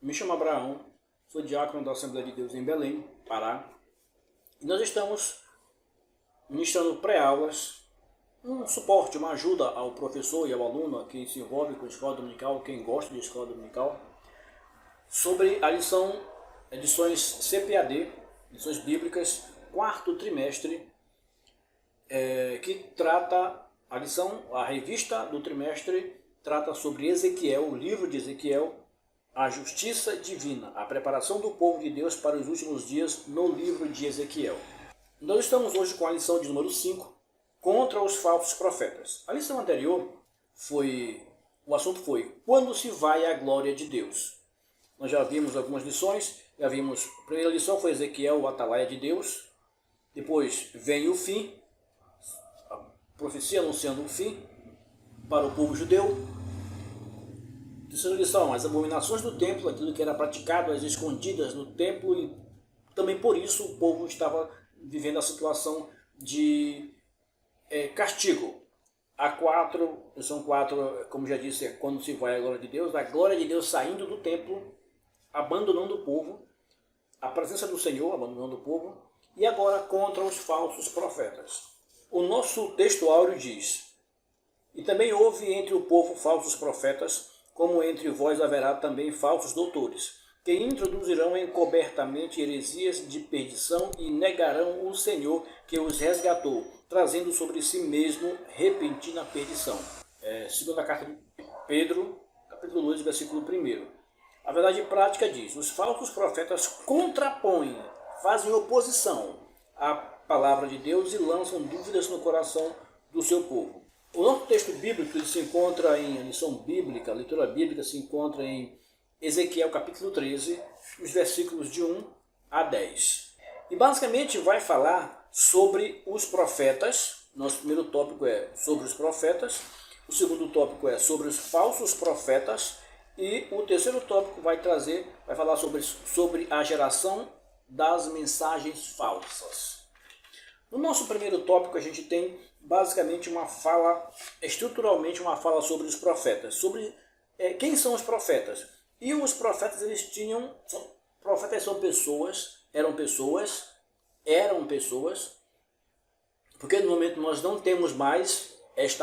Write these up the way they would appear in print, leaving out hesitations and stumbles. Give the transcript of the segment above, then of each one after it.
Me chamo Abraão, sou diácono da Assembleia de Deus em Belém, Pará. E nós estamos ministrando pré-aulas, um suporte, uma ajuda ao professor e ao aluno que se envolve com a escola dominical, quem gosta de escola dominical, sobre a lições CPAD, lições bíblicas, quarto trimestre, que trata a revista do trimestre trata sobre Ezequiel, o livro de Ezequiel, a justiça divina, a preparação do povo de Deus para os últimos dias no livro de Ezequiel. Nós estamos hoje com a lição de número 5, contra os falsos profetas. A lição anterior o assunto foi, quando se vai a glória de Deus? Nós já vimos algumas lições, a primeira lição foi Ezequiel, o atalaia de Deus, depois vem o fim, a profecia anunciando o fim para o povo judeu. Terceira lição, as abominações do templo, aquilo que era praticado às escondidas no templo, e também por isso o povo estava vivendo a situação de castigo. Lição 4, como já disse, é quando se vai a glória de Deus saindo do templo, abandonando o povo, a presença do Senhor abandonando o povo, e agora contra os falsos profetas. O nosso texto áureo diz, e também houve entre o povo falsos profetas, como entre vós haverá também falsos doutores, que introduzirão encobertamente heresias de perdição e negarão o Senhor que os resgatou, trazendo sobre si mesmo repentina perdição. Segunda carta de Pedro, capítulo 2, versículo 1. A verdade prática diz, os falsos profetas contrapõem, fazem oposição à palavra de Deus e lançam dúvidas no coração do seu povo. O nosso texto bíblico se encontra em a lição bíblica, a leitura bíblica se encontra em Ezequiel capítulo 13, os versículos de 1 a 10. E basicamente vai falar sobre os profetas. Nosso primeiro tópico é sobre os profetas, o segundo tópico é sobre os falsos profetas e o terceiro tópico vai falar sobre a geração das mensagens falsas. No nosso primeiro tópico a gente tem basicamente estruturalmente uma fala sobre os profetas, sobre quem são os profetas. E os profetas profetas eram pessoas, porque no momento nós não temos mais este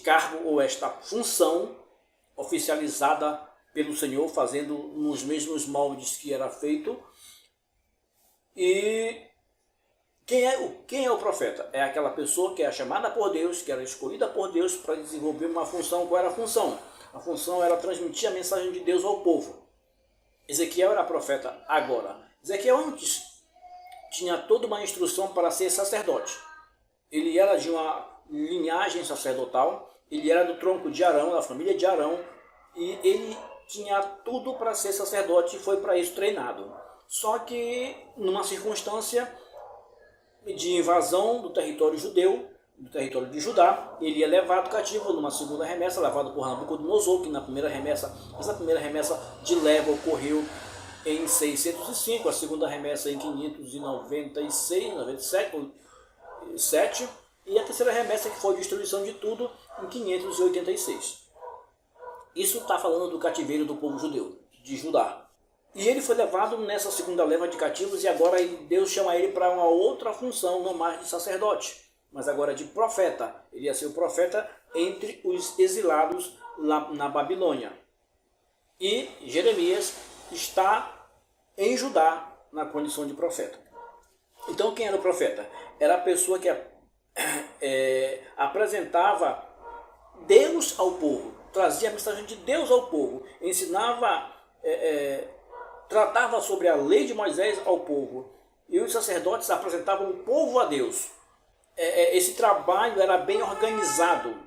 cargo ou esta função oficializada pelo Senhor, fazendo nos mesmos moldes que era feito. E quem é o profeta? É aquela pessoa que é chamada por Deus, que era escolhida por Deus para desenvolver uma função. Qual era a função? A função era transmitir a mensagem de Deus ao povo. Ezequiel era profeta agora. Ezequiel antes tinha toda uma instrução para ser sacerdote. Ele era de uma linhagem sacerdotal, ele era do tronco de Arão, da família de Arão, e ele tinha tudo para ser sacerdote e foi para isso treinado. Só que numa circunstância de invasão do território judeu, do território de Judá, ele é levado cativo numa segunda remessa, levado por Nabucodonosor, que essa primeira remessa de leva ocorreu em 605, a segunda remessa em 596, 97, e a terceira remessa, que foi a destruição de tudo, em 586. Isso está falando do cativeiro do povo judeu, de Judá. E ele foi levado nessa segunda leva de cativos e agora Deus chama ele para uma outra função, não mais de sacerdote, mas agora de profeta. Ele ia ser o profeta entre os exilados lá na Babilônia. E Jeremias está em Judá na condição de profeta. Então quem era o profeta? Era a pessoa que apresentava Deus ao povo, trazia a mensagem de Deus ao povo, ensinava, tratava sobre a lei de Moisés ao povo, e os sacerdotes apresentavam o povo a Deus. Esse trabalho era bem organizado,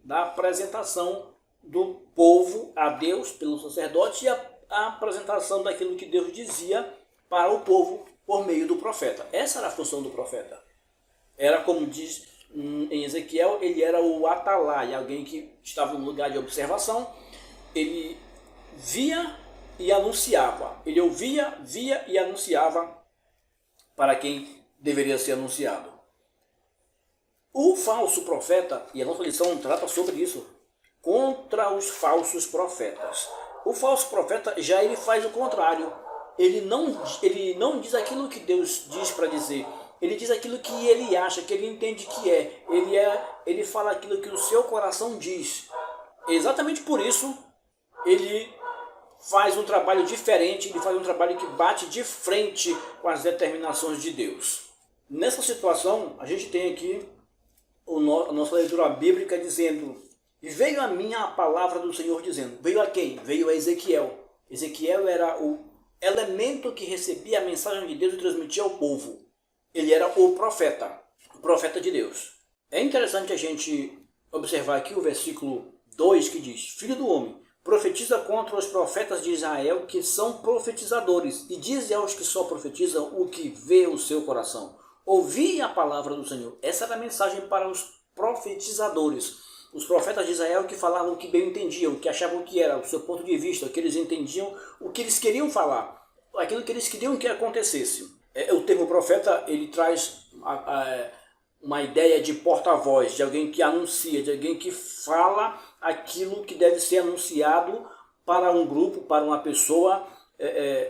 da apresentação do povo a Deus pelo sacerdote e a apresentação daquilo que Deus dizia para o povo por meio do profeta. Essa era a função do profeta. Era, como diz em Ezequiel, ele era o atalaia, alguém que estava no lugar de observação. Ele via e anunciava. Ele ouvia, via e anunciava para quem deveria ser anunciado. O falso profeta, e a nossa lição trata sobre isso, contra os falsos profetas. O falso profeta já ele faz o contrário. Ele não diz aquilo que Deus diz para dizer. Ele diz aquilo que ele acha, que ele entende que é. Ele fala aquilo que o seu coração diz. Exatamente por isso, ele faz um trabalho diferente, ele faz um trabalho que bate de frente com as determinações de Deus. Nessa situação, a gente tem aqui a nossa leitura bíblica dizendo: e veio a mim a palavra do Senhor dizendo. Veio a quem? Veio a Ezequiel. Ezequiel era o elemento que recebia a mensagem de Deus e transmitia ao povo. Ele era o profeta de Deus. É interessante a gente observar aqui o versículo 2 que diz: Filho do homem, profetiza contra os profetas de Israel que são profetizadores, e dize aos que só profetizam o que vê o seu coração. Ouvi a palavra do Senhor. Essa era a mensagem para os profetizadores. Os profetas de Israel que falavam o que bem entendiam, que achavam que era o seu ponto de vista, que eles entendiam o que eles queriam falar, aquilo que eles queriam que acontecesse. O termo profeta, ele traz uma ideia de porta-voz, de alguém que anuncia, de alguém que fala aquilo que deve ser anunciado para um grupo, para uma pessoa.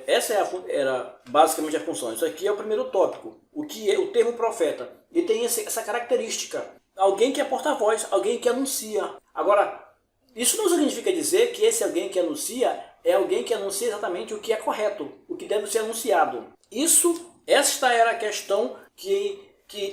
Essa era basicamente a função. Isso aqui é o primeiro tópico. O que é o termo profeta? Ele tem essa característica. Alguém que é porta-voz, alguém que anuncia. Agora, isso não significa dizer que esse alguém que anuncia é alguém que anuncia exatamente o que é correto, o que deve ser anunciado. Esta era a questão que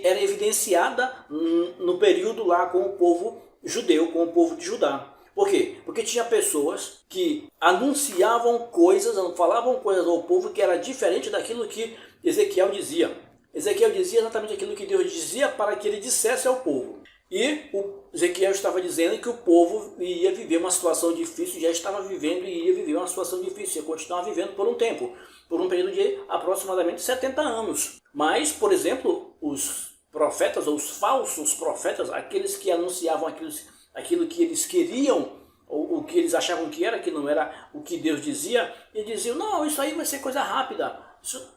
era evidenciada no período lá com o povo judeu, com o povo de Judá. Por quê? Porque tinha pessoas que anunciavam coisas, falavam coisas ao povo que era diferente daquilo que Ezequiel dizia. Ezequiel dizia exatamente aquilo que Deus dizia para que ele dissesse ao povo. E Ezequiel estava dizendo que o povo ia viver uma situação difícil, já estava vivendo e ia viver uma situação difícil, ia continuar vivendo por um tempo, por um período de aproximadamente 70 anos. Mas, por exemplo, os profetas ou os falsos profetas, aqueles que anunciavam aquilo que eles queriam, ou o que eles achavam que era, que não era o que Deus dizia, e diziam: não, isso aí vai ser coisa rápida.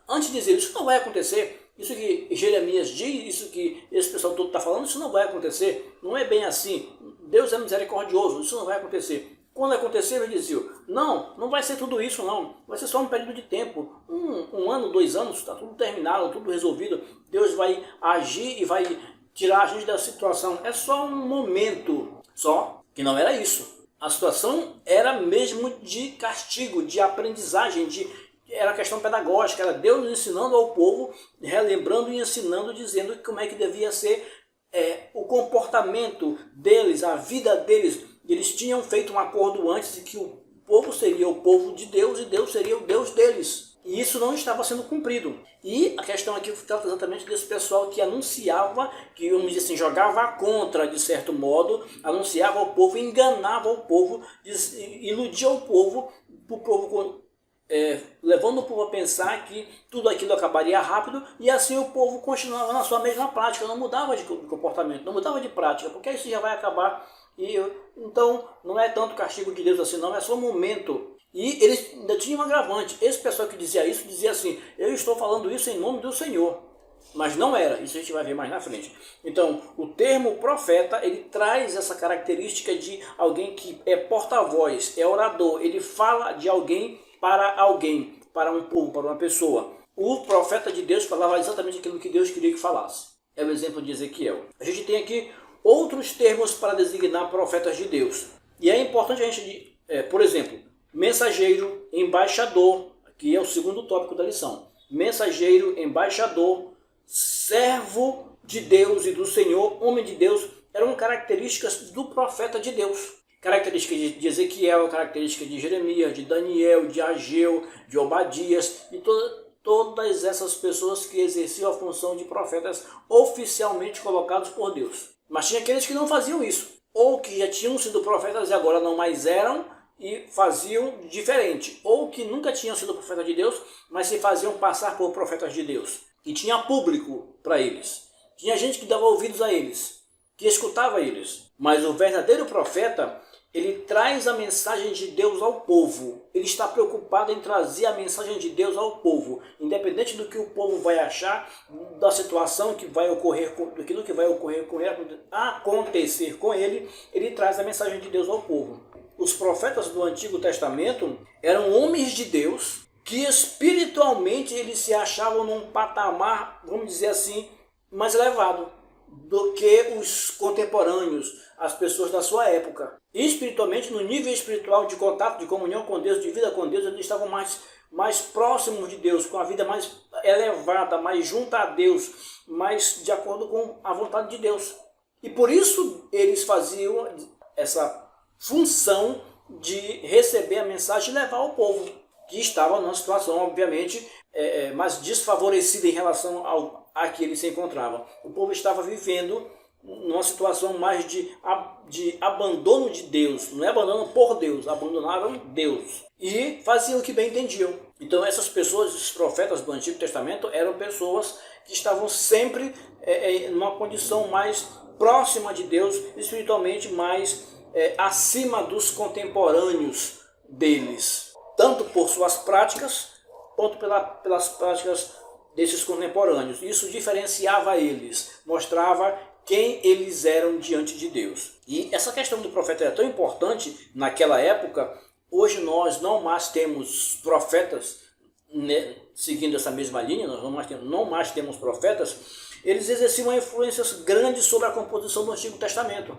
Antes de dizer, isso não vai acontecer. Isso que Jeremias diz, isso que esse pessoal todo está falando, isso não vai acontecer. Não é bem assim. Deus é misericordioso, isso não vai acontecer. Quando acontecer, ele dizia: não vai ser tudo isso não. Vai ser só um período de tempo. Um ano, 2 anos, está tudo terminado, tudo resolvido. Deus vai agir e vai tirar a gente da situação. É só um momento. Só que não era isso. A situação era mesmo de castigo, de aprendizagem, era questão pedagógica, era Deus ensinando ao povo, relembrando e ensinando, dizendo como é que devia ser o comportamento deles, a vida deles. Eles tinham feito um acordo antes de que o povo seria o povo de Deus e Deus seria o Deus deles. E isso não estava sendo cumprido. E a questão aqui trata exatamente desse pessoal que anunciava, que vamos dizer assim, jogava contra, de certo modo, anunciava ao povo, enganava o povo, iludia o povo levando o povo a pensar que tudo aquilo acabaria rápido, e assim o povo continuava na sua mesma prática, não mudava de comportamento, não mudava de prática, porque isso já vai acabar. Então não é tanto castigo de Deus assim, não, é só um momento. E eles ainda tinham um agravante. Esse pessoal que dizia isso, dizia assim: eu estou falando isso em nome do Senhor. Mas não era, isso a gente vai ver mais na frente. Então, o termo profeta, ele traz essa característica de alguém que é porta-voz, é orador, ele fala de alguém, para um povo, para uma pessoa. O profeta de Deus falava exatamente aquilo que Deus queria que falasse. É o exemplo de Ezequiel. A gente tem aqui outros termos para designar profetas de Deus. E é importante a gente, por exemplo, mensageiro, embaixador, que é o segundo tópico da lição. Mensageiro, embaixador, servo de Deus e do Senhor, homem de Deus, eram características do profeta de Deus. Características de Ezequiel, características de Jeremias, de Daniel, de Ageu, de Obadias, e todas essas pessoas que exerciam a função de profetas oficialmente colocados por Deus. Mas tinha aqueles que não faziam isso, ou que já tinham sido profetas e agora não mais eram, e faziam diferente, ou que nunca tinham sido profetas de Deus, mas se faziam passar por profetas de Deus. E tinha público para eles, tinha gente que dava ouvidos a eles, que escutava eles. Mas o verdadeiro profeta, ele traz a mensagem de Deus ao povo. Ele está preocupado em trazer a mensagem de Deus ao povo. Independente do que o povo vai achar, da situação que vai ocorrer, daquilo que vai ocorrer com ele, acontecer com ele, ele traz a mensagem de Deus ao povo. Os profetas do Antigo Testamento eram homens de Deus que espiritualmente eles se achavam num patamar, vamos dizer assim, mais elevado do que os contemporâneos, as pessoas da sua época. E espiritualmente, no nível espiritual de contato, de comunhão com Deus, de vida com Deus, eles estavam mais próximos de Deus, com a vida mais elevada, mais junta a Deus, mais de acordo com a vontade de Deus. E por isso eles faziam essa função de receber a mensagem e levar ao povo, que estava numa situação, obviamente, mais desfavorecida em relação a que ele se encontrava. O povo estava vivendo numa situação mais de abandono de Deus, não é abandono por Deus, abandonaram Deus e faziam o que bem entendiam. Então essas pessoas, esses profetas do Antigo Testamento, eram pessoas que estavam sempre numa condição mais próxima de Deus, espiritualmente mais acima dos contemporâneos deles, tanto por suas práticas, quanto pelas práticas desses contemporâneos. Isso diferenciava eles, mostrava quem eles eram diante de Deus. E essa questão do profeta era tão importante naquela época. Hoje nós não mais temos profetas, né, seguindo essa mesma linha, nós não mais temos profetas. Eles exerciam influências grandes sobre a composição do Antigo Testamento.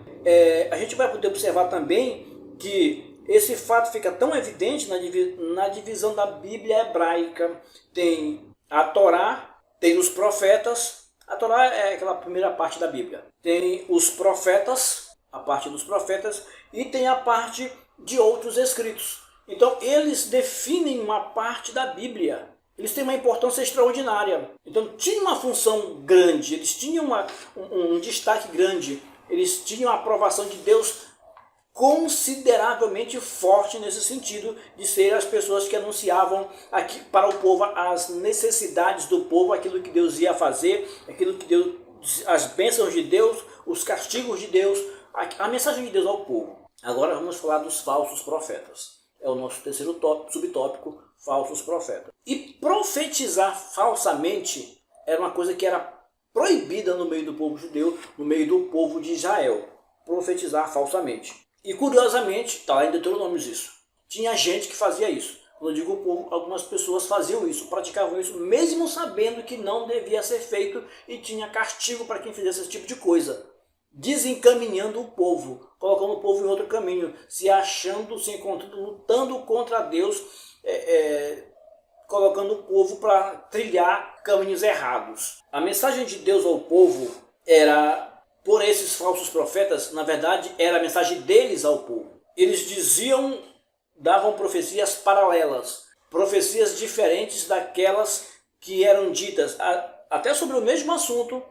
A gente vai poder observar também que esse fato fica tão evidente na divisão da Bíblia hebraica. Tem a Torá, tem os profetas. A Torá é aquela primeira parte da Bíblia. Tem os profetas, a parte dos profetas, e tem a parte de outros escritos. Então eles definem uma parte da Bíblia. Eles têm uma importância extraordinária. Então tinha uma função grande, eles tinham um destaque grande, eles tinham a aprovação de Deus consideravelmente forte nesse sentido de ser as pessoas que anunciavam aqui para o povo as necessidades do povo, aquilo que Deus ia fazer, aquilo que Deus, as bênçãos de Deus, os castigos de Deus, a mensagem de Deus ao povo. Agora vamos falar dos falsos profetas. É o nosso terceiro subtópico, falsos profetas. E profetizar falsamente era uma coisa que era proibida no meio do povo judeu, no meio do povo de Israel. Profetizar falsamente. E curiosamente, está lá em Deuteronômio isso, tinha gente que fazia isso. Quando eu digo o povo, algumas pessoas faziam isso, praticavam isso, mesmo sabendo que não devia ser feito e tinha castigo para quem fizesse esse tipo de coisa. Desencaminhando o povo, colocando o povo em outro caminho, se achando, se encontrando, lutando contra Deus, colocando o povo para trilhar caminhos errados. A mensagem de Deus ao povo era, por esses falsos profetas, na verdade, era a mensagem deles ao povo. Eles davam profecias paralelas, profecias diferentes daquelas que eram ditas, até sobre o mesmo assunto,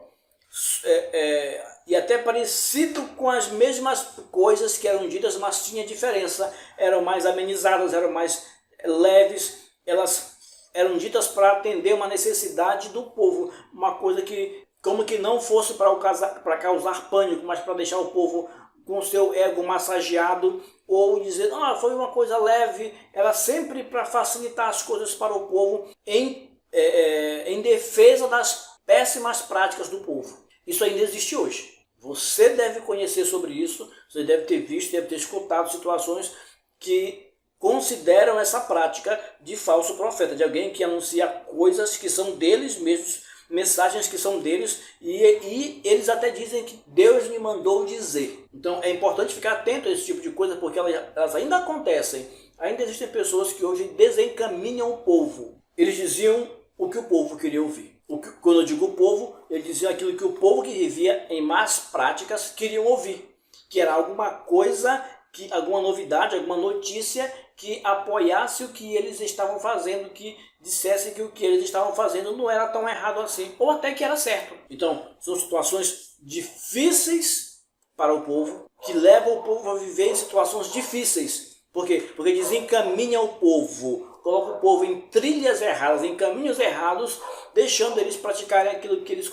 e até parecido com as mesmas coisas que eram ditas, mas tinha diferença. Eram mais amenizadas, eram mais leves, elas eram ditas para atender uma necessidade do povo, uma coisa que como que não fosse para causar pânico, mas para deixar o povo com o seu ego massageado, ou dizer, foi uma coisa leve, era sempre para facilitar as coisas para o povo, em defesa das péssimas práticas do povo. Isso ainda existe hoje. Você deve conhecer sobre isso, você deve ter visto, deve ter escutado situações que consideram essa prática de falso profeta, de alguém que anuncia coisas que são deles mesmos, mensagens que são deles, e eles até dizem que Deus me mandou dizer. Então é importante ficar atento a esse tipo de coisa, porque elas ainda acontecem. Ainda existem pessoas que hoje desencaminham o povo. Eles diziam o que o povo queria ouvir. Quando eu digo o povo, eles diziam aquilo que o povo que vivia em más práticas queriam ouvir, que era alguma coisa, alguma novidade, alguma notícia que apoiasse o que eles estavam fazendo, que dissesse que o que eles estavam fazendo não era tão errado assim, ou até que era certo. Então, são situações difíceis para o povo, que levam o povo a viver em situações difíceis. Por quê? Porque desencaminha o povo, coloca o povo em trilhas erradas, em caminhos errados, deixando eles praticarem aquilo que eles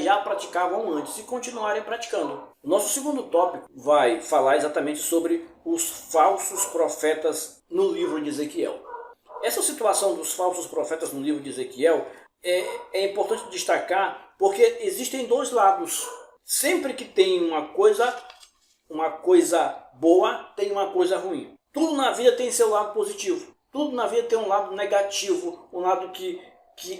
já praticavam antes e continuarem praticando. O nosso segundo tópico vai falar exatamente sobre os falsos profetas no livro de Ezequiel. Essa situação dos falsos profetas no livro de Ezequiel é importante destacar porque existem dois lados. Sempre que tem uma coisa boa, tem uma coisa ruim. Tudo na vida tem seu lado positivo. Tudo na vida tem um lado negativo, um lado que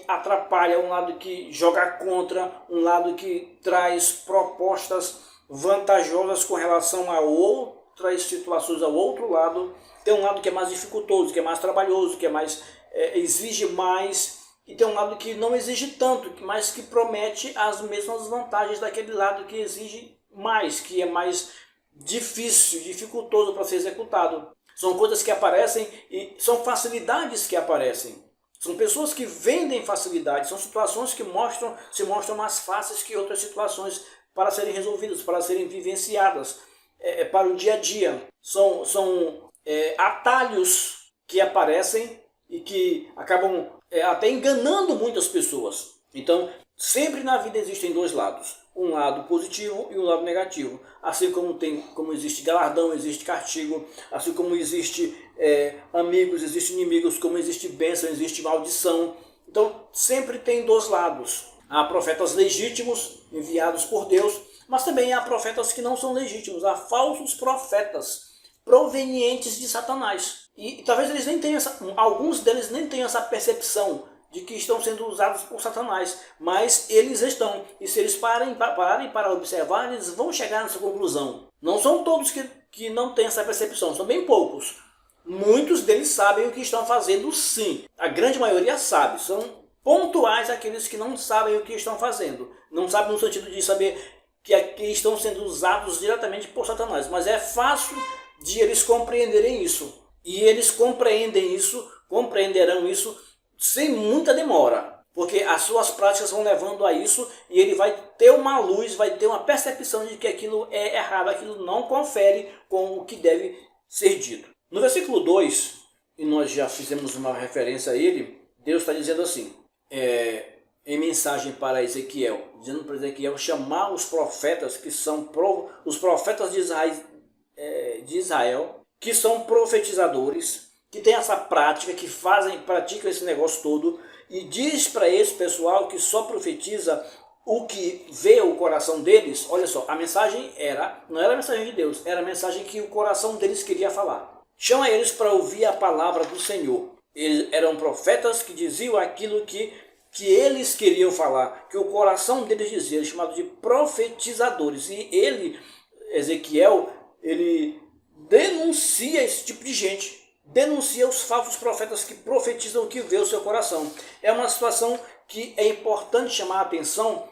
atrapalha, um lado que joga contra, um lado que traz propostas vantajosas com relação a outras situações ao outro lado. Tem um lado que é mais dificultoso, que é mais trabalhoso, que é mais exige mais, e tem um lado que não exige tanto, mas que promete as mesmas vantagens daquele lado que exige mais, que é mais difícil, dificultoso para ser executado. São coisas que aparecem e são facilidades que aparecem. São pessoas que vendem facilidade, são situações que se mostram mais fáceis que outras situações para serem resolvidas, para serem vivenciadas, para o dia a dia. São atalhos que aparecem e que acabam até enganando muitas pessoas. Então, sempre na vida existem dois lados. Um lado positivo e um lado negativo. Assim como existe galardão, existe castigo. Assim como existe amigos, existe inimigos. Como existe bênção, existe maldição. Então, sempre tem dois lados. Há profetas legítimos, enviados por Deus. Mas também há profetas que não são legítimos. Há falsos profetas provenientes de Satanás. E talvez eles nem tenham alguns deles nem tenham essa percepção de que estão sendo usados por Satanás, mas eles estão. E se eles pararem para observar, eles vão chegar nessa conclusão. Não são todos que não têm essa percepção, são bem poucos. Muitos deles sabem o que estão fazendo, sim. A grande maioria sabe. São pontuais aqueles que não sabem o que estão fazendo. Não sabem no sentido de saber que estão sendo usados diretamente por Satanás. Mas é fácil de eles compreenderem isso. E eles compreenderão isso sem muita demora, porque as suas práticas vão levando a isso e ele vai ter uma luz, vai ter uma percepção de que aquilo é errado, aquilo não confere com o que deve ser dito. No versículo 2, e nós já fizemos uma referência a ele, Deus está dizendo assim, em mensagem para Ezequiel, dizendo para Ezequiel chamar os profetas que são os profetas de Israel, que são profetizadores, que tem essa prática, que praticam esse negócio todo, e diz para esse pessoal que só profetiza o que vê o coração deles. Olha só, a mensagem não era a mensagem de Deus, era a mensagem que o coração deles queria falar. Chama eles para ouvir a palavra do Senhor. Eles eram profetas que diziam aquilo que eles queriam falar, que o coração deles dizia, chamado de profetizadores. E Ezequiel, ele denuncia esse tipo de gente. Denuncia os falsos profetas que profetizam o que vê o seu coração. É uma situação que é importante chamar a atenção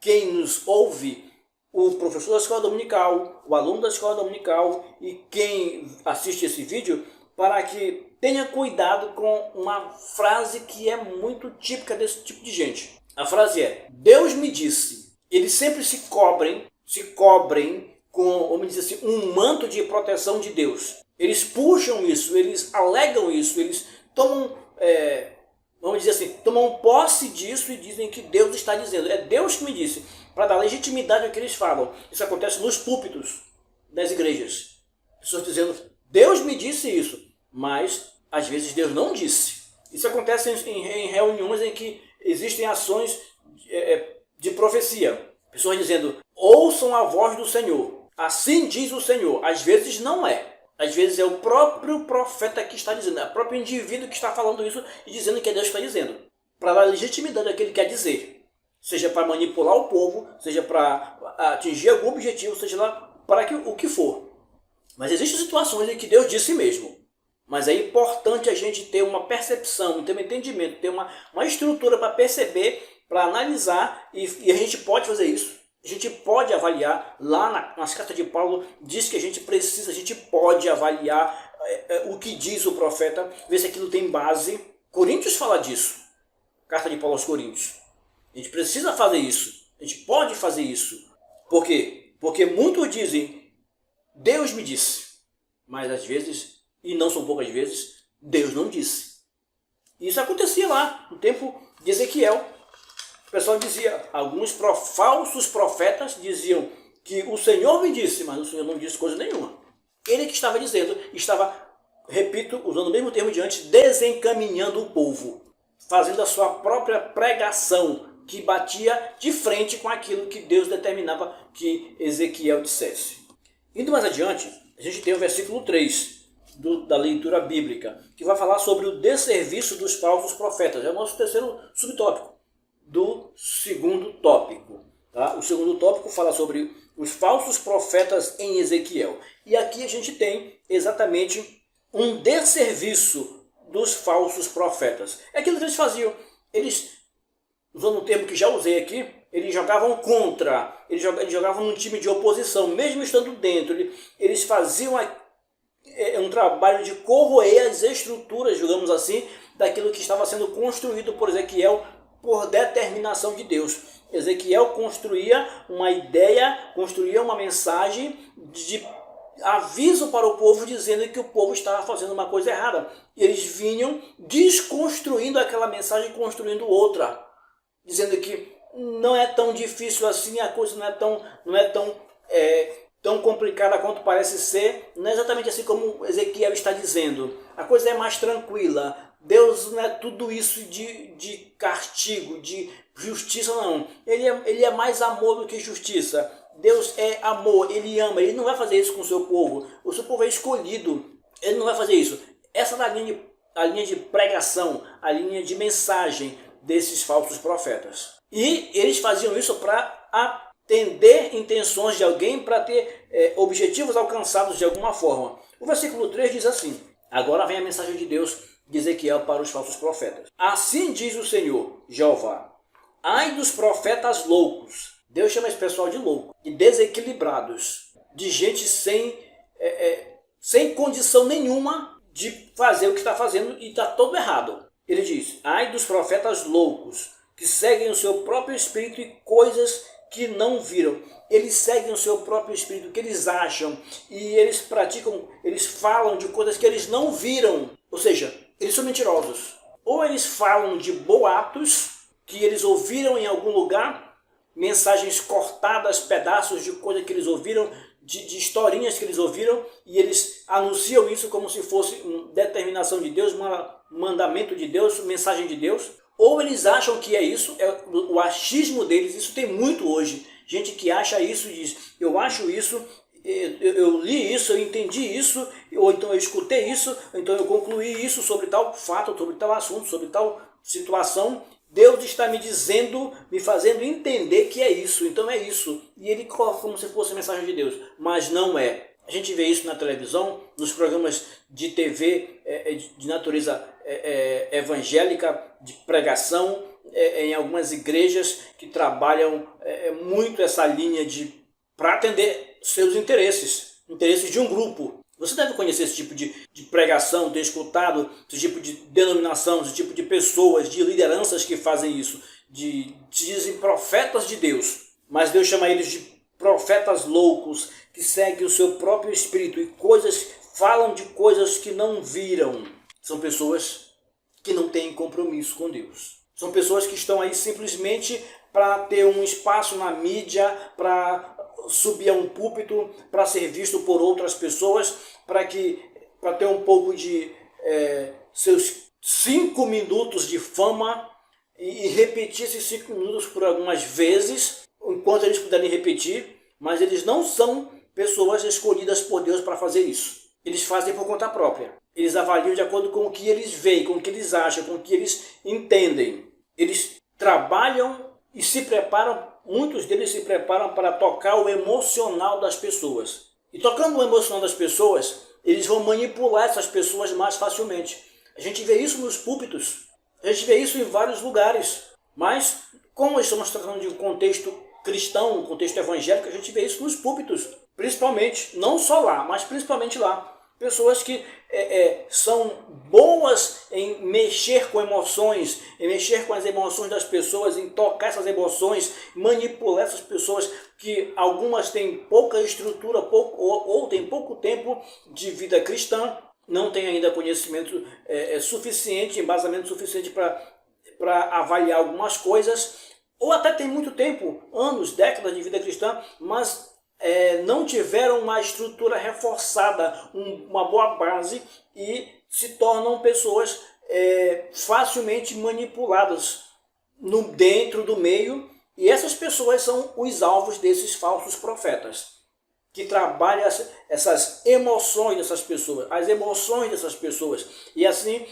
quem nos ouve, o professor da escola dominical, o aluno da escola dominical e quem assiste esse vídeo, para que tenha cuidado com uma frase que é muito típica desse tipo de gente. A frase é: Deus me disse. Eles sempre se cobrem com, vamos dizer assim, um manto de proteção de Deus. Eles puxam isso, eles alegam isso, eles tomam, vamos dizer assim, tomam posse disso e dizem que Deus está dizendo. É Deus que me disse, para dar legitimidade ao que eles falam. Isso acontece nos púlpitos das igrejas. Pessoas dizendo, Deus me disse isso, mas às vezes Deus não disse. Isso acontece em reuniões em que existem ações de profecia. Pessoas dizendo, ouçam a voz do Senhor. Assim diz o Senhor. Às vezes não é. Às vezes é o próprio profeta que está dizendo, é o próprio indivíduo que está falando isso e dizendo que é Deus que está dizendo. Para dar legitimidade ao que ele quer dizer. Seja para manipular o povo, seja para atingir algum objetivo, seja lá para o que for. Mas existem situações em que Deus disse mesmo. Mas é importante a gente ter uma percepção, ter um entendimento, ter uma estrutura para perceber, para analisar, e a gente pode fazer isso. A gente pode avaliar, lá nas cartas de Paulo, diz que a gente pode avaliar o que diz o profeta, ver se aquilo tem base. Coríntios fala disso, carta de Paulo aos Coríntios. A gente precisa fazer isso, a gente pode fazer isso. Por quê? Porque muitos dizem, Deus me disse, mas às vezes, e não são poucas vezes, Deus não disse. Isso acontecia lá, no tempo de Ezequiel. O pessoal dizia, alguns falsos profetas diziam que o Senhor me disse, mas o Senhor não disse coisa nenhuma. Ele que estava dizendo, estava, repito, usando o mesmo termo de antes, desencaminhando o povo, fazendo a sua própria pregação, que batia de frente com aquilo que Deus determinava que Ezequiel dissesse. Indo mais adiante, a gente tem o versículo 3 da leitura bíblica, que vai falar sobre o desserviço dos falsos profetas. É o nosso terceiro subtópico do segundo tópico. Tá? O segundo tópico fala sobre os falsos profetas em Ezequiel. E aqui a gente tem exatamente um desserviço dos falsos profetas. É aquilo que eles faziam. Eles, usando um termo que já usei aqui, eles jogavam contra, eles jogavam num time de oposição, mesmo estando dentro. Eles faziam um trabalho de corroer as estruturas, digamos assim, daquilo que estava sendo construído por Ezequiel por determinação de Deus. Ezequiel construía uma ideia, construía uma mensagem de aviso para o povo, dizendo que o povo estava fazendo uma coisa errada. E eles vinham desconstruindo aquela mensagem, construindo outra, dizendo que não é tão difícil assim, a coisa não é tão complicada quanto parece ser. Não é exatamente assim como Ezequiel está dizendo. A coisa é mais tranquila. Deus não é tudo isso de castigo, de justiça, não. Ele é mais amor do que justiça. Deus é amor, Ele ama, Ele não vai fazer isso com o seu povo. O seu povo é escolhido, Ele não vai fazer isso. Essa é a linha de pregação, a linha de mensagem desses falsos profetas. E eles faziam isso para atender intenções de alguém, para ter objetivos alcançados de alguma forma. O versículo 3 diz assim: agora vem a mensagem de Deus de Ezequiel para os falsos profetas. Assim diz o Senhor, Jeová: ai dos profetas loucos. Deus chama esse pessoal de louco, de desequilibrados, de gente sem condição nenhuma de fazer o que está fazendo e está todo errado. Ele diz: ai dos profetas loucos, que seguem o seu próprio espírito e coisas que não viram. Eles seguem o seu próprio espírito, que eles acham, e eles praticam, eles falam de coisas que eles não viram. Ou seja, eles são mentirosos. Ou eles falam de boatos que eles ouviram em algum lugar, mensagens cortadas, pedaços de coisas que eles ouviram, de historinhas que eles ouviram, e eles anunciam isso como se fosse uma determinação de Deus, um mandamento de Deus, mensagem de Deus. Ou eles acham que é isso, é o achismo deles. Isso tem muito hoje. Gente que acha isso e diz: eu acho isso, eu li isso, eu entendi isso, ou então eu escutei isso, ou então eu concluí isso sobre tal fato, sobre tal assunto, sobre tal situação. Deus está me dizendo, me fazendo entender que é isso, então é isso. E ele coloca como se fosse a mensagem de Deus, mas não é. A gente vê isso na televisão, nos programas de TV de natureza evangélica, de pregação, em algumas igrejas que trabalham muito essa linha para atender seus interesses de um grupo. Você deve conhecer esse tipo de pregação, ter escutado esse tipo de denominação, esse tipo de pessoas, de lideranças que fazem isso, dizem profetas de Deus, mas Deus chama eles de profetas loucos, que seguem o seu próprio espírito e falam de coisas que não viram. São pessoas que não têm compromisso com Deus. São pessoas que estão aí simplesmente para ter um espaço na mídia, para subir a um púlpito, para ser visto por outras pessoas, para ter um pouco de seus 5 minutos de fama e repetir esses 5 minutos por algumas vezes, enquanto eles puderem repetir, mas eles não são pessoas escolhidas por Deus para fazer isso. Eles fazem por conta própria. Eles avaliam de acordo com o que eles veem, com o que eles acham, com o que eles entendem. Eles trabalham e se preparam, muitos deles se preparam para tocar o emocional das pessoas. E tocando o emocional das pessoas, eles vão manipular essas pessoas mais facilmente. A gente vê isso nos púlpitos, a gente vê isso em vários lugares. Mas, como estamos tratando de um contexto cristão, um contexto evangélico, a gente vê isso nos púlpitos, principalmente, não só lá, mas principalmente lá. Pessoas que são boas em mexer com emoções, em mexer com as emoções das pessoas, em tocar essas emoções, manipular essas pessoas, que algumas têm pouca estrutura ou têm pouco tempo de vida cristã, não têm ainda conhecimento suficiente, embasamento suficiente para avaliar algumas coisas, ou até tem muito tempo, anos, décadas de vida cristã, mas não tiveram uma estrutura reforçada, uma boa base, e se tornam pessoas facilmente manipuladas dentro do meio, e essas pessoas são os alvos desses falsos profetas, que trabalham essas emoções dessas pessoas, as emoções dessas pessoas, e assim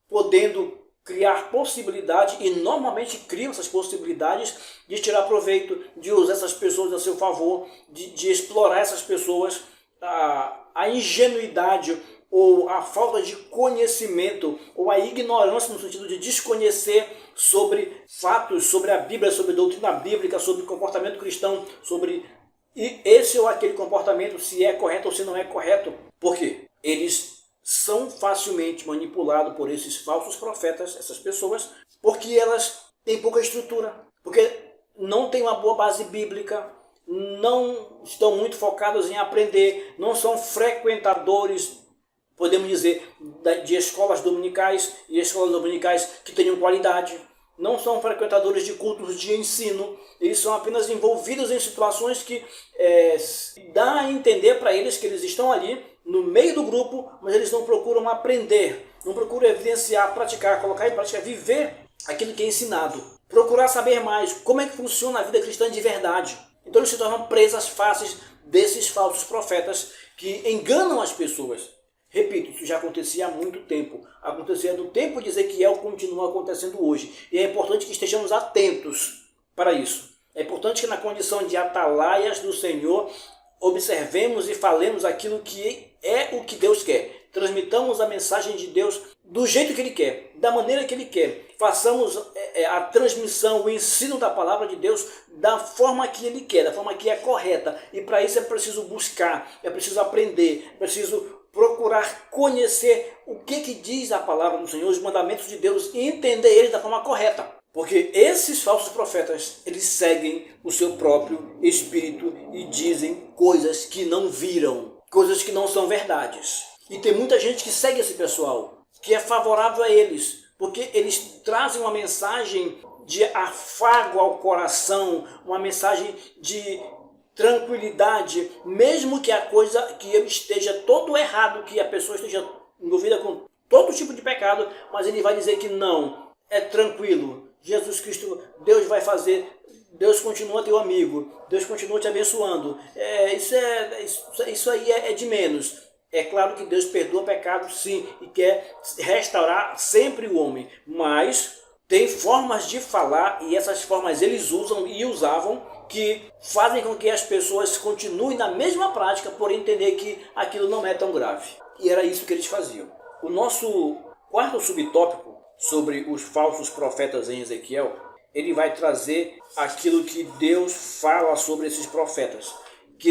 podendo criar possibilidade, e normalmente criam essas possibilidades de tirar proveito, de usar essas pessoas a seu favor, de explorar essas pessoas, a ingenuidade ou a falta de conhecimento, ou a ignorância no sentido de desconhecer sobre fatos, sobre a Bíblia, sobre a doutrina bíblica, sobre o comportamento cristão, sobre esse ou aquele comportamento, se é correto ou se não é correto. Por quê? Eles são facilmente manipulados por esses falsos profetas, essas pessoas, porque elas têm pouca estrutura, porque não têm uma boa base bíblica, não estão muito focados em aprender, não são frequentadores, podemos dizer, de escolas dominicais, e escolas dominicais que tenham qualidade, não são frequentadores de cultos de ensino, eles são apenas envolvidos em situações que dá a entender para eles que eles estão ali no meio do grupo, mas eles não procuram aprender, não procuram evidenciar, praticar, colocar em prática, viver aquilo que é ensinado, procurar saber mais como é que funciona a vida cristã de verdade. Então eles se tornam presas fáceis desses falsos profetas que enganam as pessoas. Repito, isso já acontecia há muito tempo. Acontecia no tempo de Ezequiel, continua acontecendo hoje. E é importante que estejamos atentos para isso. É importante que na condição de atalaias do Senhor, observemos e falemos aquilo que é o que Deus quer. Transmitamos a mensagem de Deus do jeito que Ele quer, da maneira que Ele quer. Façamos a transmissão, o ensino da palavra de Deus da forma que Ele quer, da forma que é correta. E para isso é preciso buscar, é preciso aprender, é preciso procurar conhecer o que diz a palavra do Senhor, os mandamentos de Deus, e entender eles da forma correta. Porque esses falsos profetas, eles seguem o seu próprio espírito e dizem coisas que não viram, coisas que não são verdades. E tem muita gente que segue esse pessoal, que é favorável a eles, porque eles trazem uma mensagem de afago ao coração, uma mensagem de tranquilidade, mesmo que a coisa, que ele esteja todo errado, que a pessoa esteja envolvida com todo tipo de pecado, mas ele vai dizer que não, é tranquilo, Jesus Cristo, Deus vai fazer, Deus continua teu amigo, Deus continua te abençoando, isso aí é de menos. É claro que Deus perdoa pecado, sim, e quer restaurar sempre o homem, mas tem formas de falar, e essas formas eles usam e usavam, que fazem com que as pessoas continuem na mesma prática, por entender que aquilo não é tão grave. E era isso que eles faziam. O nosso quarto subtópico sobre os falsos profetas em Ezequiel, ele vai trazer aquilo que Deus fala sobre esses profetas, que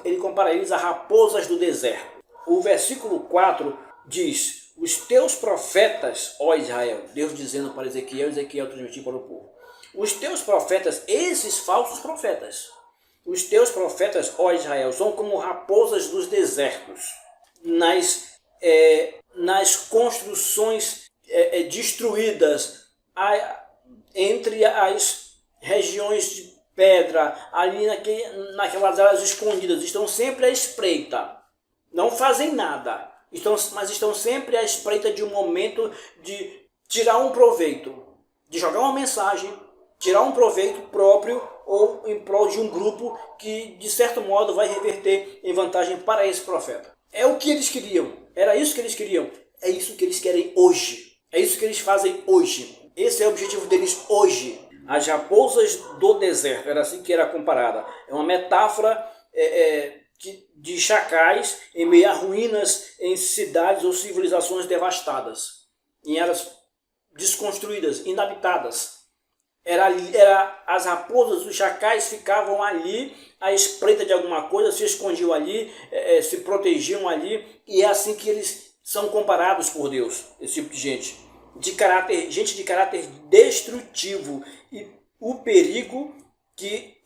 ele compara eles a raposas do deserto. O versículo 4 diz: os teus profetas, ó Israel, Deus dizendo para Ezequiel, Ezequiel transmitiu para o povo, os teus profetas, esses falsos profetas, os teus profetas, ó Israel, são como raposas dos desertos, nas construções destruídas, entre as regiões de pedra, ali naquelas áreas escondidas, estão sempre à espreita, não fazem nada, mas estão sempre à espreita de um momento de tirar um proveito, de jogar uma mensagem, tirar um proveito próprio ou em prol de um grupo que, de certo modo, vai reverter em vantagem para esse profeta. É o que eles queriam, era isso que eles queriam, é isso que eles querem hoje, é isso que eles fazem hoje. Esse é o objetivo deles hoje. As raposas do deserto, era assim que era comparada. É uma metáfora de chacais em meio a ruínas em cidades ou civilizações devastadas, em áreas desconstruídas, inabitadas. As raposas, os chacais ficavam ali à espreita de alguma coisa, se escondiam ali, se protegiam ali, e é assim que eles são comparados por Deus, esse tipo de gente. Gente de caráter destrutivo. E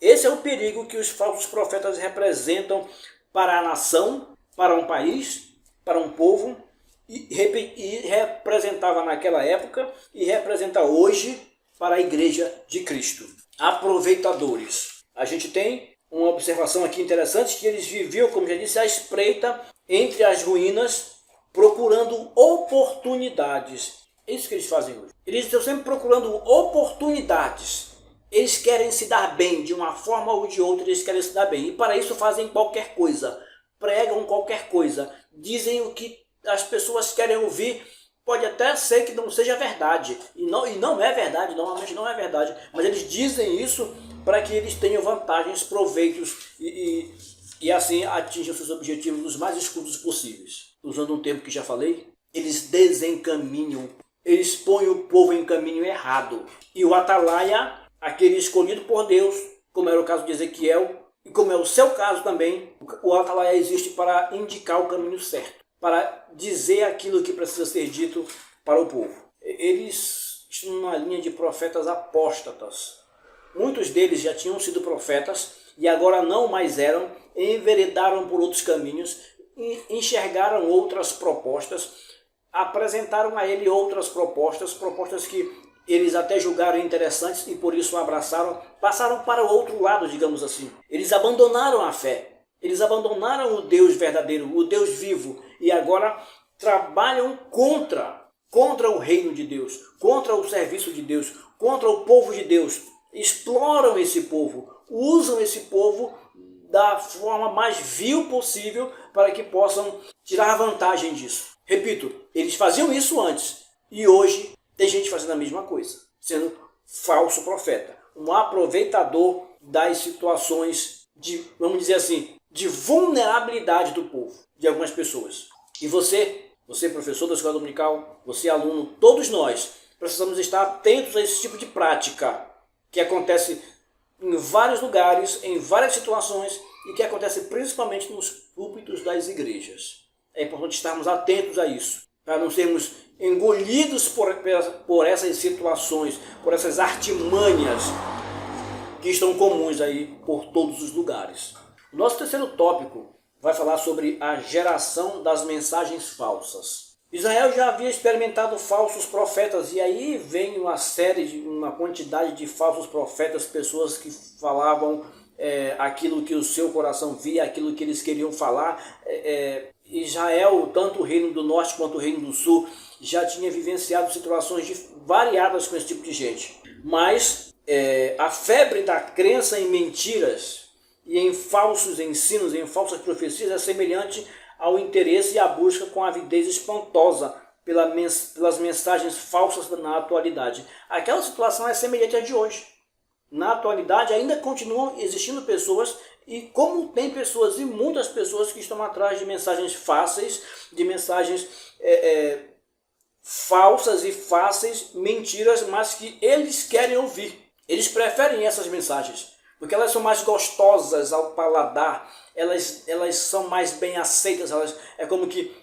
esse é o perigo que os falsos profetas representam para a nação, para um país, para um povo, e representava naquela época e representa hoje para a igreja de Cristo. Aproveitadores. A gente tem uma observação aqui interessante, que eles viviam, como já disse, à espreita entre as ruínas, procurando oportunidades. É isso que eles fazem hoje. Eles estão sempre procurando oportunidades. Eles querem se dar bem, de uma forma ou de outra, eles querem se dar bem. E para isso fazem qualquer coisa, pregam qualquer coisa, dizem o que as pessoas querem ouvir. Pode até ser que não seja verdade, e não é verdade, normalmente não é verdade, mas eles dizem isso para que eles tenham vantagens, proveitos e assim atinjam seus objetivos os mais escuros possíveis. Usando um termo que já falei, eles desencaminham, eles põem o povo em caminho errado. E o atalaia, aquele escolhido por Deus, como era o caso de Ezequiel, e como é o seu caso também, o atalaia existe para indicar o caminho certo, para dizer aquilo que precisa ser dito para o povo. Eles estão numa linha de profetas apóstatas. Muitos deles já tinham sido profetas e agora não mais eram, enveredaram por outros caminhos, enxergaram outras propostas, apresentaram a ele outras propostas que eles até julgaram interessantes e por isso abraçaram, passaram para o outro lado, digamos assim. Eles abandonaram a fé. Eles abandonaram o Deus verdadeiro, o Deus vivo, e agora trabalham contra o reino de Deus, contra o serviço de Deus, contra o povo de Deus. Exploram esse povo, usam esse povo da forma mais vil possível para que possam tirar vantagem disso. Repito, eles faziam isso antes e hoje tem gente fazendo a mesma coisa, sendo falso profeta, um aproveitador das situações de, vamos dizer assim, de vulnerabilidade do povo, de algumas pessoas. E você professor da escola dominical, você aluno, todos nós precisamos estar atentos a esse tipo de prática que acontece em vários lugares, em várias situações e que acontece principalmente nos púlpitos das igrejas. É importante estarmos atentos a isso, para não sermos engolidos por essas situações, por essas artimanhas que estão comuns aí por todos os lugares. O nosso terceiro tópico vai falar sobre a geração das mensagens falsas. Israel já havia experimentado falsos profetas e aí vem uma quantidade de falsos profetas, pessoas que falavam aquilo que o seu coração via, aquilo que eles queriam falar. Israel, tanto o reino do norte quanto o reino do sul, já tinha vivenciado situações variadas com esse tipo de gente. Mas a febre da crença em mentiras e em falsos ensinos, em falsas profecias, é semelhante ao interesse e à busca com avidez espantosa pelas mensagens falsas na atualidade. Aquela situação é semelhante à de hoje. Na atualidade ainda continuam existindo pessoas, e como tem pessoas e muitas pessoas que estão atrás de mensagens fáceis, de mensagens falsas e fáceis, mentiras, mas que eles querem ouvir. Eles preferem essas mensagens, porque elas são mais gostosas ao paladar, elas são mais bem aceitas, é como que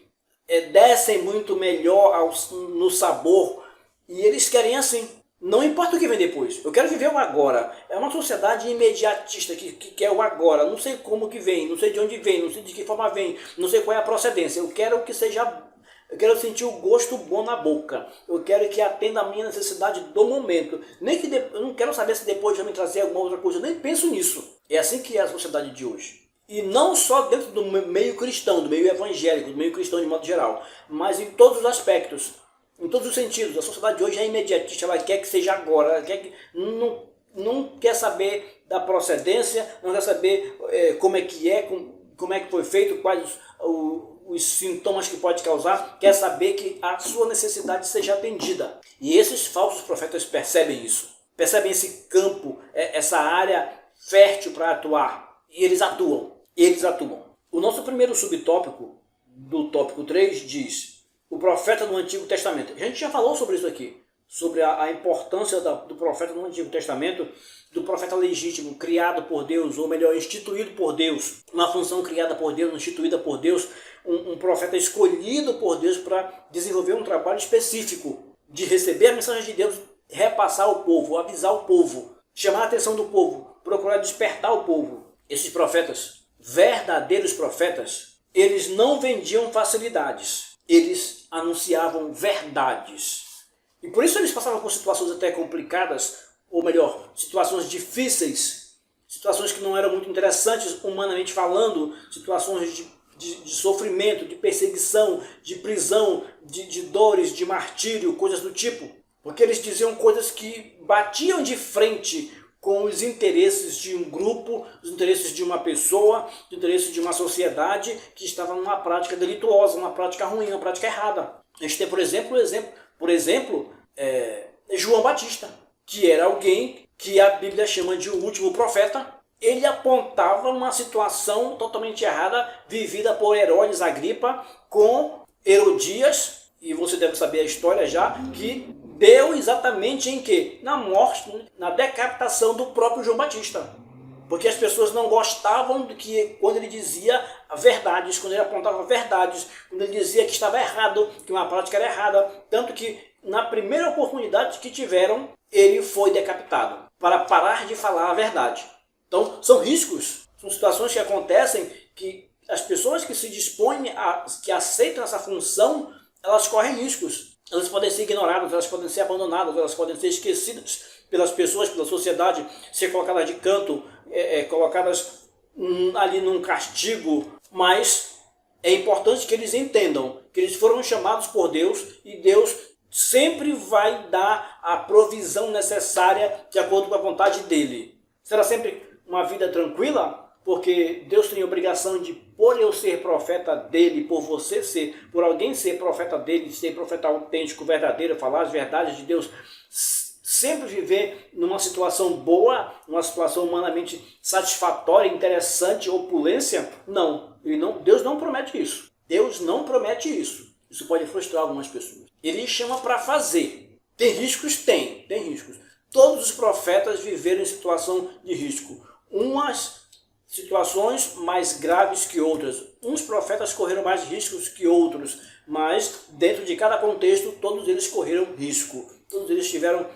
descem muito melhor no sabor, e eles querem assim. Não importa o que vem depois, eu quero viver o agora. É uma sociedade imediatista que quer o agora. Não sei como que vem, não sei de onde vem, não sei de que forma vem, não sei qual é a procedência. Eu quero que seja, eu quero sentir o gosto bom na boca. Eu quero que atenda a minha necessidade do momento. Eu não quero saber se depois vai me trazer alguma outra coisa, eu nem penso nisso. É assim que é a sociedade de hoje. E não só dentro do meio cristão, do meio evangélico, do meio cristão de modo geral, mas em todos os aspectos. Em todos os sentidos, a sociedade de hoje é imediatista, ela quer que seja agora, ela quer que, não quer saber da procedência, não quer saber como é que foi feito, quais os sintomas que pode causar, quer saber que a sua necessidade seja atendida. E esses falsos profetas percebem isso, percebem esse campo, essa área fértil para atuar, e eles atuam. O nosso primeiro subtópico, do tópico 3, diz: o profeta no Antigo Testamento. A gente já falou sobre isso aqui, sobre a importância do profeta no Antigo Testamento, do profeta legítimo, criado por Deus, ou melhor, instituído por Deus, uma função criada por Deus, instituída por Deus, um profeta escolhido por Deus para desenvolver um trabalho específico, de receber a mensagem de Deus, repassar ao povo, avisar o povo, chamar a atenção do povo, procurar despertar o povo. Esses profetas, verdadeiros profetas, eles não vendiam facilidades. Eles anunciavam verdades. E por isso eles passavam por situações até complicadas, ou melhor, situações difíceis situações que não eram muito interessantes, humanamente falando, situações de sofrimento, de perseguição, de prisão, de dores, de martírio, coisas do tipo. Porque eles diziam coisas que batiam de frente com os interesses de um grupo, os interesses de uma pessoa, os interesses de uma sociedade que estava numa prática delituosa, uma prática ruim, uma prática errada. A gente tem, por exemplo, João Batista, que era alguém que a Bíblia chama de o último profeta. Ele apontava uma situação totalmente errada vivida por Herodes Agripa com Herodias, e você deve saber a história já, que deu exatamente em quê? Na morte, na decapitação do próprio João Batista. Porque as pessoas não gostavam de que quando ele dizia verdades, quando ele apontava verdades, quando ele dizia que estava errado, que uma prática era errada. Tanto que na primeira oportunidade que tiveram, ele foi decapitado para parar de falar a verdade. Então são riscos, são situações que acontecem que as pessoas que se dispõem, que aceitam essa função, elas correm riscos. Elas podem ser ignoradas, elas podem ser abandonadas, elas podem ser esquecidas pelas pessoas, pela sociedade, ser colocadas de canto, colocadas ali num castigo. Mas é importante que eles entendam que eles foram chamados por Deus e Deus sempre vai dar a provisão necessária de acordo com a vontade dele. Será sempre uma vida tranquila? Porque Deus tem a obrigação de, por eu ser profeta dele, por você ser, por alguém ser profeta dele, ser profeta autêntico, verdadeiro, falar as verdades de Deus, sempre viver numa situação boa, numa situação humanamente satisfatória, interessante, opulência? Não, Deus não promete isso. Deus não promete isso. Isso pode frustrar algumas pessoas. Ele chama para fazer. Tem riscos? Tem riscos. Todos os profetas viveram em situação de risco. Umas situações mais graves que outras. Uns profetas correram mais riscos que outros, mas dentro de cada contexto, todos eles correram risco. Todos eles tiveram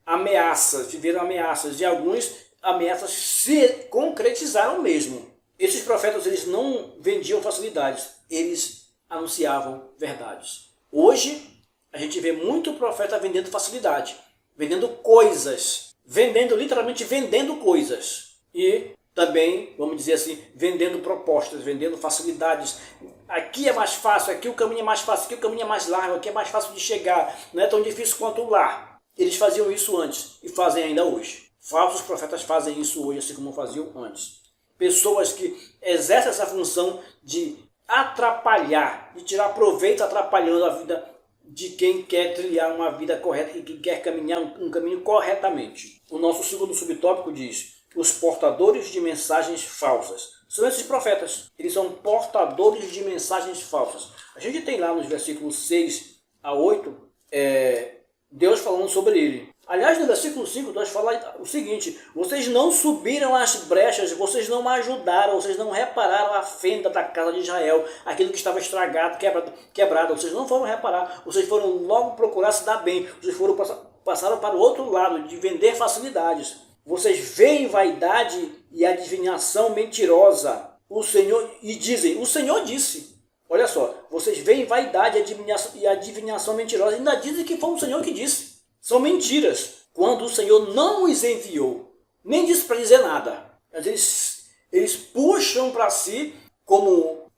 ameaças, tiveram ameaças, e alguns ameaças se concretizaram mesmo. Esses profetas, eles não vendiam facilidades, eles anunciavam verdades. Hoje, a gente vê muito profeta vendendo facilidade, vendendo coisas, literalmente vendendo coisas. E também, vamos dizer assim, vendendo propostas, vendendo facilidades. Aqui é mais fácil, aqui o caminho é mais fácil, aqui o caminho é mais largo, aqui é mais fácil de chegar, não é tão difícil quanto lá. Eles faziam isso antes e fazem ainda hoje. Falsos profetas fazem isso hoje, assim como faziam antes. Pessoas que exercem essa função de atrapalhar, de tirar proveito atrapalhando a vida de quem quer trilhar uma vida correta, e quem quer caminhar um caminho corretamente. O nosso segundo subtópico diz: os portadores de mensagens falsas. São esses profetas. Eles são portadores de mensagens falsas. A gente tem lá nos versículos 6 a 8, Deus falando sobre ele. Aliás, no versículo 5, Deus fala o seguinte: vocês não subiram as brechas, vocês não ajudaram, vocês não repararam a fenda da casa de Israel, aquilo que estava estragado, quebrado. Vocês não foram reparar, vocês foram logo procurar se dar bem, vocês passaram para o outro lado, de vender facilidades. Vocês veem vaidade e adivinhação mentirosa. Dizem, o Senhor disse. Olha só, vocês veem vaidade e adivinhação mentirosa. Ainda dizem que foi o Senhor que disse. São mentiras. Quando o Senhor não os enviou, nem disse para dizer nada. Eles puxam para si como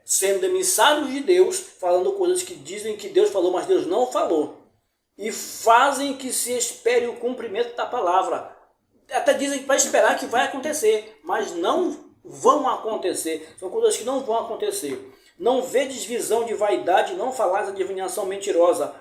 sendo emissários de Deus, falando coisas que dizem que Deus falou, mas Deus não falou. E fazem que se espere o cumprimento da palavra. Até dizem para esperar que vai acontecer, mas não vão acontecer. São coisas que não vão acontecer. Não vedes visão de vaidade, não falais adivinhação mentirosa.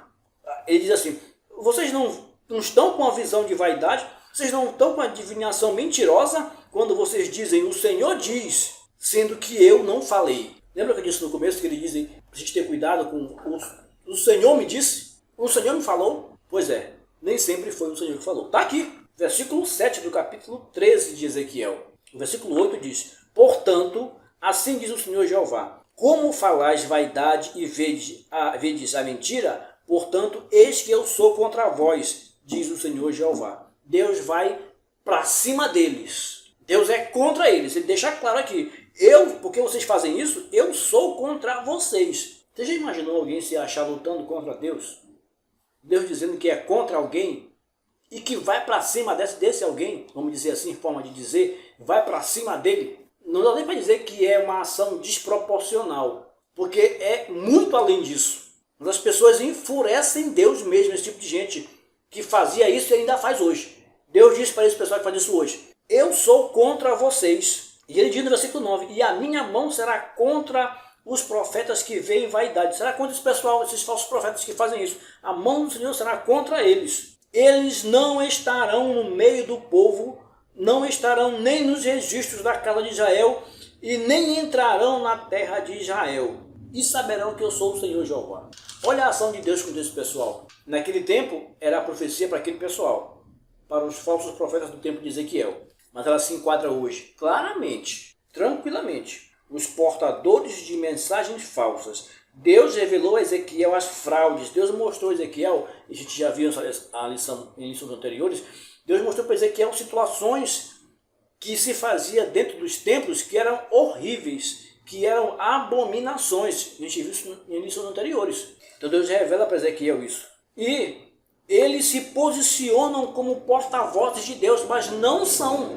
Ele diz assim: vocês não estão com a visão de vaidade, vocês não estão com a adivinhação mentirosa, quando vocês dizem o Senhor diz, sendo que eu não falei. Lembra que eu disse no começo que ele diz para a gente ter cuidado com o Senhor me disse? O Senhor me falou? Pois é, nem sempre foi o Senhor que falou. Está aqui. Versículo 7 do capítulo 13 de Ezequiel. O versículo 8 diz: portanto, assim diz o Senhor Jeová, como falais vaidade e vedes a mentira, portanto, eis que eu sou contra vós, diz o Senhor Jeová. Deus vai para cima deles. Deus é contra eles. Ele deixa claro aqui: porque vocês fazem isso, eu sou contra vocês. Você já imaginou alguém se achar lutando contra Deus? Deus dizendo que é contra alguém? e que vai para cima desse alguém, vamos dizer assim, forma de dizer, vai para cima dele, não dá nem para dizer que é uma ação desproporcional, porque é muito além disso. Mas as pessoas enfurecem Deus mesmo, esse tipo de gente que fazia isso e ainda faz hoje. Deus disse para esse pessoal que faz isso hoje: eu sou contra vocês. E ele diz no versículo 9: e a minha mão será contra os profetas que veem vaidade. Será contra esse pessoal, esses falsos profetas que fazem isso. A mão do Senhor será contra eles. Eles não estarão no meio do povo, não estarão nem nos registros da casa de Israel, e nem entrarão na terra de Israel. E saberão que eu sou o Senhor Jeová. Olha a ação de Deus com esse pessoal. Naquele tempo, era a profecia para aquele pessoal, para os falsos profetas do tempo de Ezequiel. Mas ela se enquadra hoje, claramente, tranquilamente, os portadores de mensagens falsas. Deus revelou a Ezequiel as fraudes. Deus mostrou a Ezequiel, e a gente já viu a lição em lições anteriores, Deus mostrou para Ezequiel situações que se fazia dentro dos templos que eram horríveis, que eram abominações. A gente viu isso em lições anteriores. Então Deus revela para Ezequiel isso. E eles se posicionam como porta-vozes de Deus, mas não são.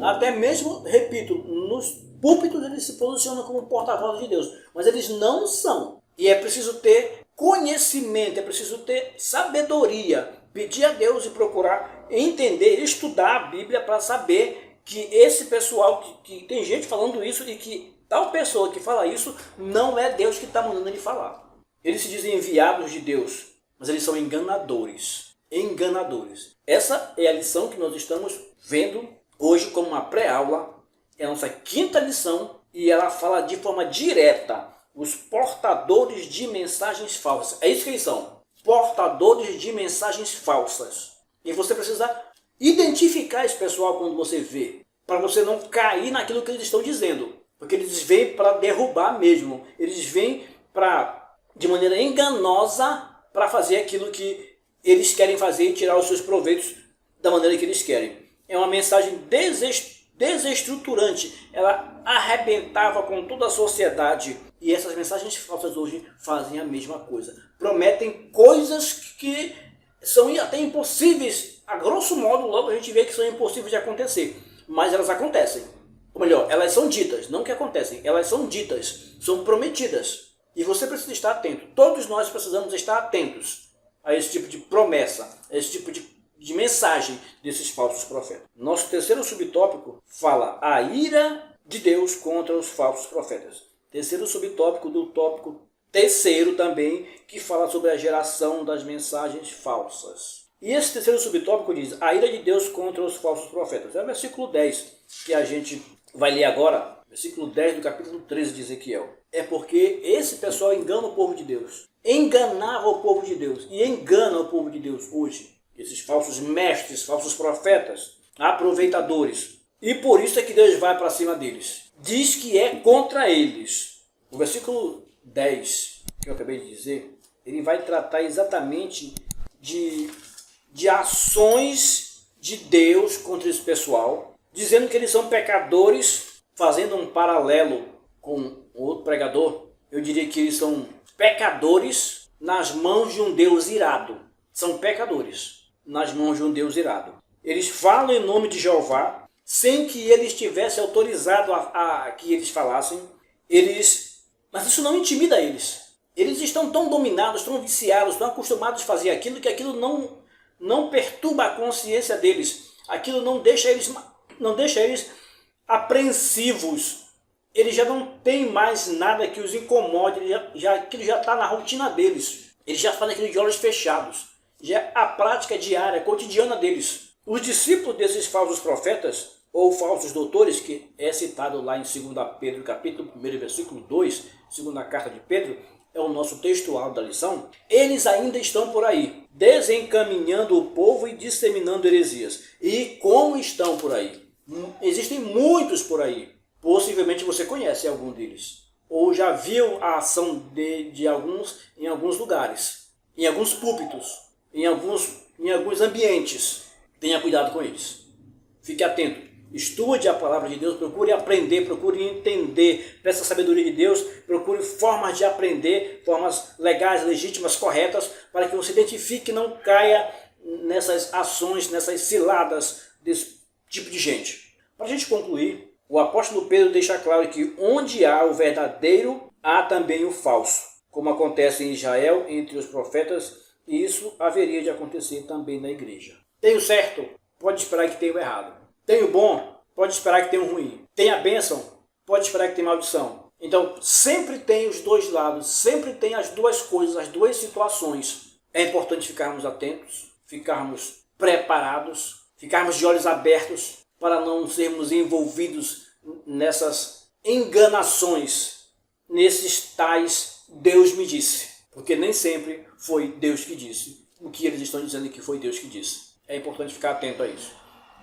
Até mesmo, repito, nos púlpitos eles se posicionam como porta-vozes de Deus, mas eles não são. E é preciso ter conhecimento, é preciso ter sabedoria, pedir a Deus e procurar entender, estudar a Bíblia para saber que esse pessoal, que tem gente falando isso e que tal pessoa que fala isso não é Deus que está mandando ele falar. Eles se dizem enviados de Deus, mas eles são enganadores. Enganadores. Essa é a lição que nós estamos vendo hoje como uma pré-aula. É a nossa quinta lição e ela fala de forma direta os portadores de mensagens falsas. É isso que eles são. Portadores de mensagens falsas. E você precisa identificar esse pessoal quando você vê, para você não cair naquilo que eles estão dizendo. Porque eles vêm para derrubar mesmo. Eles vêm de maneira enganosa para fazer aquilo que eles querem fazer e tirar os seus proveitos da maneira que eles querem. É uma mensagem desestruturante. Ela arrebentava com toda a sociedade. E essas mensagens falsas hoje fazem a mesma coisa. Prometem coisas que são até impossíveis. A grosso modo, logo a gente vê que são impossíveis de acontecer. Mas elas acontecem. Ou melhor, elas são ditas. Não que acontecem. Elas são ditas. São prometidas. E você precisa estar atento. Todos nós precisamos estar atentos a esse tipo de promessa, a esse tipo de mensagem desses falsos profetas. Nosso terceiro subtópico fala a ira de Deus contra os falsos profetas. Terceiro subtópico do tópico terceiro também, que fala sobre a geração das mensagens falsas. E esse terceiro subtópico diz a ira de Deus contra os falsos profetas. É o versículo 10 que a gente vai ler agora. Versículo 10 do capítulo 13 de Ezequiel. É porque esse pessoal engana o povo de Deus. Enganava o povo de Deus. E engana o povo de Deus hoje. Esses falsos mestres, falsos profetas, aproveitadores. E por isso é que Deus vai para cima deles. Diz que é contra eles. O versículo 10, que eu acabei de dizer, ele vai tratar exatamente de ações de Deus contra esse pessoal, dizendo que eles são pecadores, fazendo um paralelo com outro pregador. Eu diria que eles são pecadores nas mãos de um Deus irado. São pecadores nas mãos de um Deus irado. Eles falam em nome de Jeová, sem que ele estivesse autorizado a que eles falassem. Mas isso não intimida eles. Eles estão tão dominados, tão viciados, tão acostumados a fazer aquilo, que aquilo não perturba a consciência deles. Aquilo não deixa eles apreensivos. Eles já não têm mais nada que os incomode, aquilo já está na rotina deles. Eles já fazem aquilo de olhos fechados. Já é a prática diária, cotidiana deles. Os discípulos desses falsos profetas, ou falsos doutores, que é citado lá em 2 Pedro, capítulo 1, versículo 2, segunda carta de Pedro, é o nosso textual da lição, eles ainda estão por aí, desencaminhando o povo e disseminando heresias. E como estão por aí? Existem muitos por aí. Possivelmente você conhece algum deles. Ou já viu a ação de alguns em alguns lugares, em alguns púlpitos, em alguns ambientes. Tenha cuidado com eles. Fique atento. Estude a palavra de Deus, procure aprender, procure entender, peça a sabedoria de Deus, procure formas de aprender, formas legais, legítimas, corretas, para que você identifique e não caia nessas ações, nessas ciladas desse tipo de gente. Para a gente concluir, o apóstolo Pedro deixa claro que onde há o verdadeiro, há também o falso, como acontece em Israel entre os profetas, e isso haveria de acontecer também na igreja. Tem o certo, pode esperar que tenha o errado. Tem o bom, pode esperar que tenha o ruim. Tem a bênção, pode esperar que tenha maldição. Então, sempre tem os dois lados, sempre tem as duas coisas, as duas situações. É importante ficarmos atentos, ficarmos preparados, ficarmos de olhos abertos para não sermos envolvidos nessas enganações, nesses tais Deus me disse. Porque nem sempre foi Deus que disse o que eles estão dizendo que foi Deus que disse. É importante ficar atento a isso.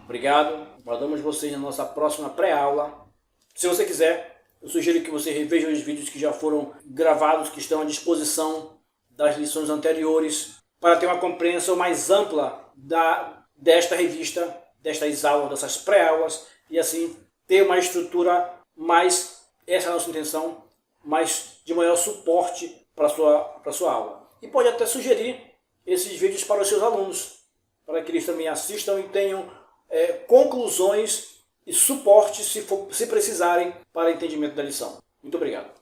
Obrigado. Guardamos vocês na nossa próxima pré-aula. Se você quiser, eu sugiro que você reveja os vídeos que já foram gravados, que estão à disposição das lições anteriores, para ter uma compreensão mais ampla desta revista, destas aulas, dessas pré-aulas, e assim ter uma estrutura mais, essa é a nossa intenção, mais de maior suporte para a sua aula. E pode até sugerir esses vídeos para os seus alunos, para que eles também assistam e tenham conclusões e suporte se precisarem para entendimento da lição. Muito obrigado.